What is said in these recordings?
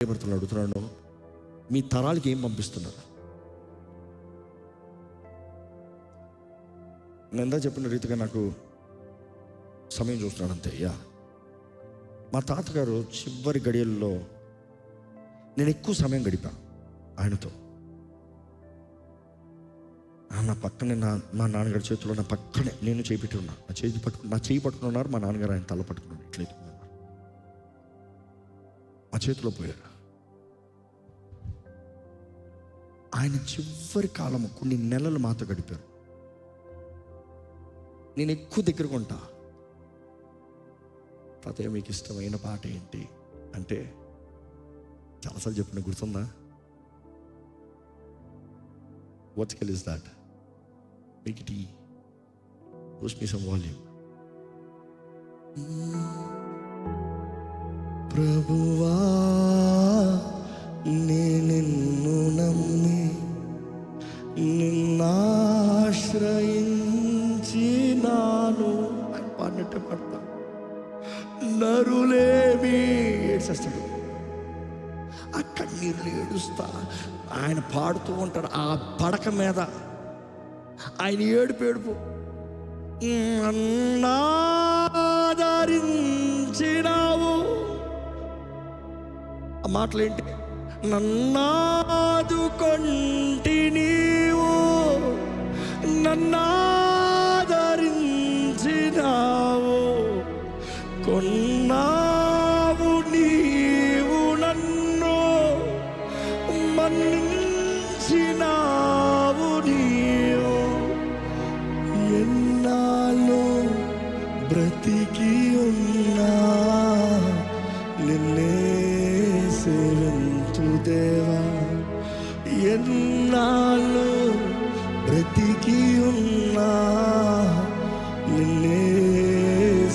అడుగుతున్నాను, మీ తరాలకి ఏం పంపిస్తున్నారు? నేను ఎంత చెప్పిన రీతిగా నాకు సమయం చూస్తున్నాను అంతే. మా తాతగారు చివరి గడియల్లో నేను ఎక్కువ సమయం గడిపాను ఆయనతో. నా పక్కనే మా నాన్నగారి చేతిలో నా పక్కనే నేను చేయి పెట్టి ఉన్నా. నా చేయి పట్టుకుని ఉన్నారు, మా నాన్నగారు ఆయన తల పట్టుకున్నాను. ఇట్లయితే మా చేతిలో పోయారు. ఆయన చివరి కాలము కొన్ని నెలలు మాతో గడిపారు. నేను ఎక్కువ దగ్గరకు ఉంటా. తాతయ్య మీకు ఇష్టమైన పాట ఏంటి అంటే చాలాసార్లు చెప్పిన గుర్తుందా? What skill is that? Make it push me some volume. ప్రభువా నిన్ను నమ్మి నిన్నాశ్రయించినాను అని పాడినట్టే పాడతా. నరులేమి ఏడ్చేస్తాడు, ఆ కన్నీళ్ళు ఏడుస్తా. ఆయన పాడుతూ ఉంటాడు ఆ పడక మీద. ఆయన ఏడుపు నన్నాదరించినావు. ఆ మాటలేంటి? నన్నాదుకొంటి నీవు, నన్నాదరించినావు. కొన్నావు నీవు నన్ను, మన్నించినావు నీవు. ఎన్నాళ్ళు బ్రతికి ఉన్నా నిన్నే సేవించు దేవా. ఎన్నాళ్ళు బ్రతికి ఉన్నా నిన్నే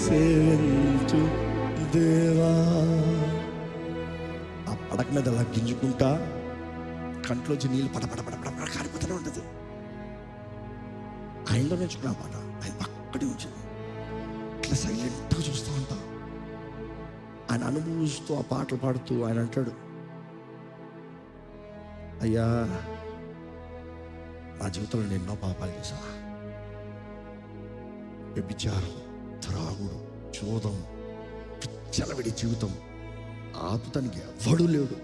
సేవించు దేవా. ఆ పడక మీద అలా గింజుకుంటా కంట్లోంచి నీళ్ళు పడపడ కారిపోతూనే ఉంటుంది. ఆయనలో నేర్చుకున్న పాట ఆయన పక్కనే ఉంచింది. ఇట్లా సైలెంట్గా చూస్తూ ఉంటా. ఆయన అనుభవిస్తూ ఆ పాటలు పాడుతూ ఆయన అంటాడు, అయ్యా నా జీవితంలో నేను ఎన్నో పాపాలు చేశా. వ్యభిచారం, త్రాగుడు, చోదం, పిచ్చలవిడి జీవితం. ఆపుతానికి ఎవడు లేడు.